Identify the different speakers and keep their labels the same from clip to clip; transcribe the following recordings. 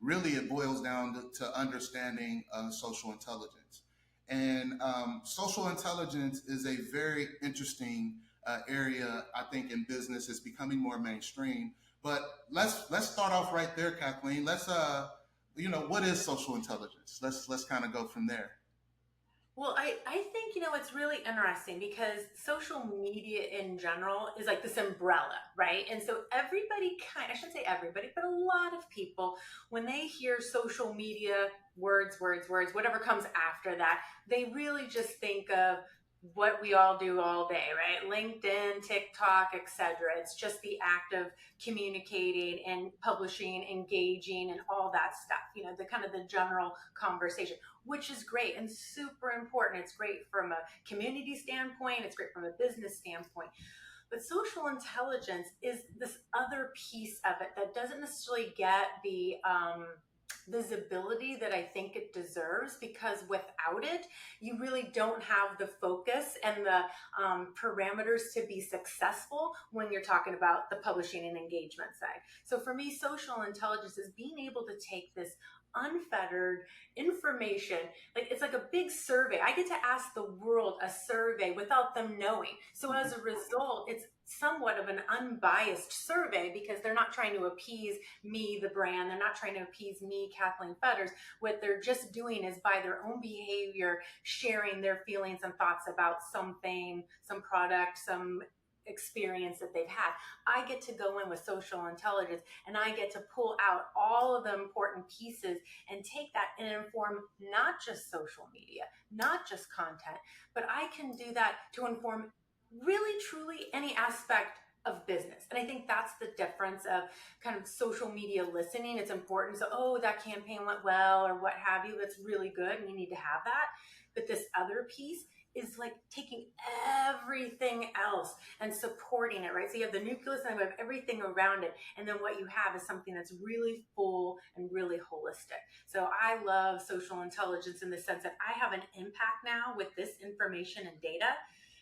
Speaker 1: really it boils down to understanding social intelligence. And social intelligence is a very interesting area, I think, in business. It's becoming more mainstream. But let's start off right there, Kathleen. Let's what is social intelligence? Let's kind of go from there.
Speaker 2: Well, I think, it's really interesting because social media in general is like this umbrella, right? And so I shouldn't say everybody, but a lot of people, when they hear social media, words, whatever comes after that, they really just think of what we all do all day, right? LinkedIn, TikTok, etc. It's just the act of communicating and publishing, engaging, and all that stuff. The kind of the general conversation, which is great and super important. It's great from a community standpoint. It's great from a business standpoint. But social intelligence is this other piece of it that doesn't necessarily get the visibility that I think it deserves, because without it, you really don't have the focus and the parameters to be successful when you're talking about the publishing and engagement side. So for me, social intelligence is being able to take this unfettered information, like it's like a big survey. I get to ask the world a survey without them knowing. So as a result, it's somewhat of an unbiased survey because they're not trying to appease me, the brand. They're not trying to appease me, Kathleen Fetters. What they're just doing is by their own behavior, sharing their feelings and thoughts about something, some product, some experience that they've had. I get to go in with social intelligence and I get to pull out all of the important pieces and take that and inform not just social media, not just content, but I can do that to inform really truly any aspect of business. And I think that's the difference of kind of social media listening. It's important. So, that campaign went well or what have you. That's really good. And you need to have that. But this other piece is like taking everything else and supporting it, right? So you have the nucleus and you have everything around it. And then what you have is something that's really full and really holistic. So I love social intelligence in the sense that I have an impact now with this information and data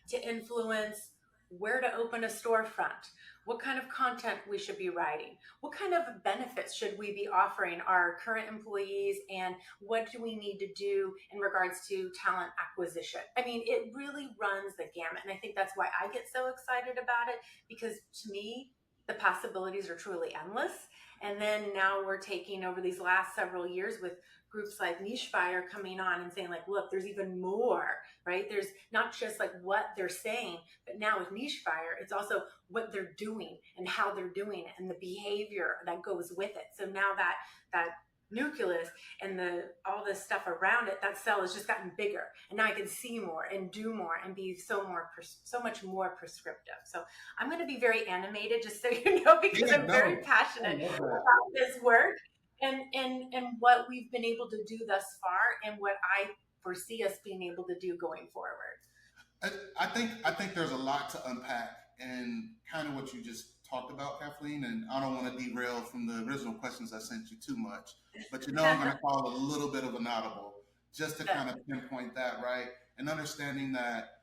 Speaker 2: to influence where to open a storefront, what kind of content we should be writing, what kind of benefits should we be offering our current employees, and what do we need to do in regards to talent acquisition. I mean, it really runs the gamut. And I think that's why I get so excited about it, because to me, the possibilities are truly endless. And then now we're taking over these last several years with groups like Niche Fire coming on and saying like, look, there's even more, right? There's not just like what they're saying, but now with Niche Fire, it's also what they're doing and how they're doing it and the behavior that goes with it. So now that nucleus and all this stuff around it, that cell has just gotten bigger, and now I can see more and do more and be so much more prescriptive. So I'm going to be very animated, just so you know, because
Speaker 1: Yeah,
Speaker 2: I'm
Speaker 1: no,
Speaker 2: very passionate
Speaker 1: I love that.
Speaker 2: about this work and what we've been able to do thus far and what I foresee us being able to do going forward.
Speaker 1: I think there's a lot to unpack and kind of what you just talked about, Kathleen. And I don't want to derail from the original questions I sent you too much, but I'm going to call it a little bit of an audible just to kind of pinpoint that, right? And understanding that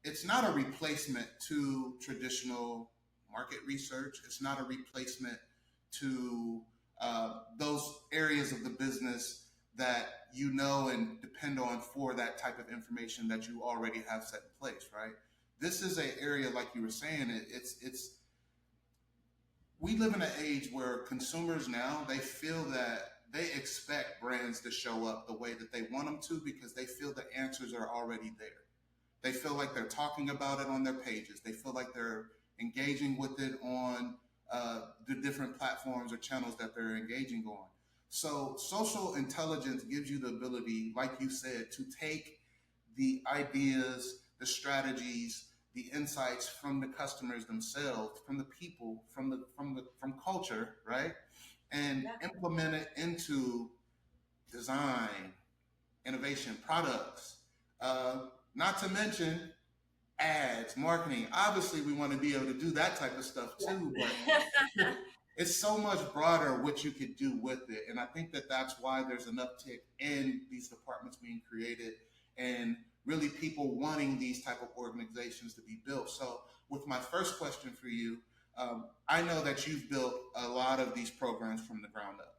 Speaker 1: it's not a replacement to traditional market research. It's not a replacement to those areas of the business that and depend on for that type of information that you already have set in place, right? This is an area, like you were saying, it's we live in an age where consumers now, they feel that they expect brands to show up the way that they want them to because they feel the answers are already there. They feel like they're talking about it on their pages. They feel like they're engaging with it on the different platforms or channels that they're engaging on. So social intelligence gives you the ability, like you said, to take the ideas, the strategies, the insights from the customers themselves, from the people, from culture, right? And implement it into design, innovation, products, not to mention ads, marketing. Obviously, we want to be able to do that type of stuff too, but it's so much broader what you could do with it. And I think that that's why there's an uptick in these departments being created and really people wanting these type of organizations to be built. So with my first question for you, I know that you've built a lot of these programs from the ground up.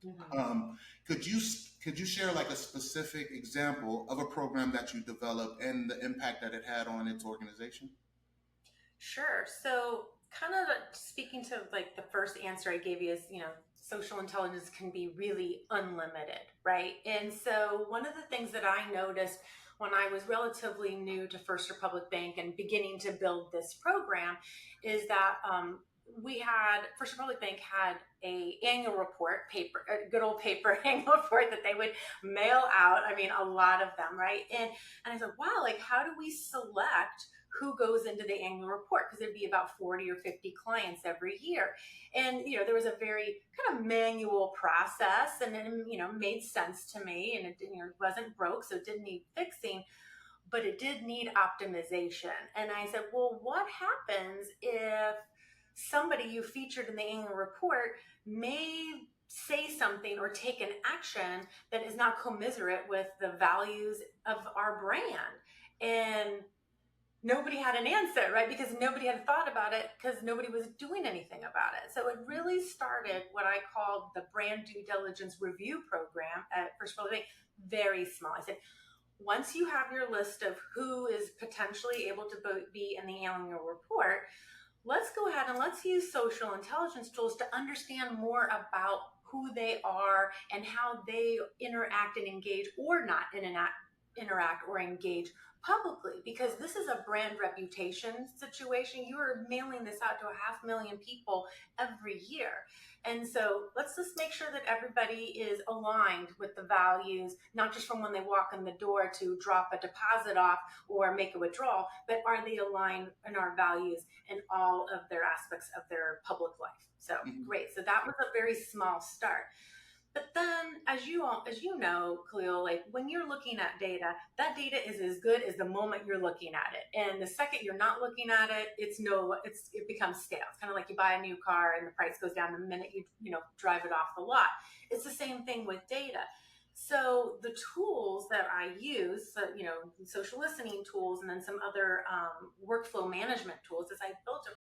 Speaker 2: Mhm.
Speaker 1: Um, could you share like a specific example of a program that you developed and the impact that it had on its organization?
Speaker 2: Sure. So, kind of speaking to like the first answer I gave you is, social intelligence can be really unlimited, right? And so, one of the things that I noticed when I was relatively new to First Republic Bank and beginning to build this program is that we had First Republic Bank had a annual report paper, a good old paper annual report that they would mail out. I mean, a lot of them, right? And I said, wow, like how do we select who goes into the annual report, because there'd be about 40 or 50 clients every year. And there was a very kind of manual process, and it made sense to me, and it wasn't broke, so it didn't need fixing, but it did need optimization. And I said, well, what happens if somebody you featured in the annual report may say something or take an action that is not commiserate with the values of our brand? And nobody had an answer, right? Because nobody had thought about it, because nobody was doing anything about it. So it really started what I called the brand due diligence review program at First World Bank. Very small. I said, once you have your list of who is potentially able to be in the annual report, let's go ahead and let's use social intelligence tools to understand more about who they are and how they interact and engage, or not interact or engage publicly, because this is a brand reputation situation. You are mailing this out to 500,000 people every year. And so let's just make sure that everybody is aligned with the values, not just from when they walk in the door to drop a deposit off or make a withdrawal, but are they aligned in our values in all of their aspects of their public life? So
Speaker 1: Mhm.
Speaker 2: great. So that was a very small start. But then, as you know, Khalil, like when you're looking at data, that data is as good as the moment you're looking at it. And the second you're not looking at it, it becomes stale. It's kind of like you buy a new car and the price goes down the minute you drive it off the lot. It's the same thing with data. So the tools that I use, so, social listening tools, and then some other workflow management tools, is I built a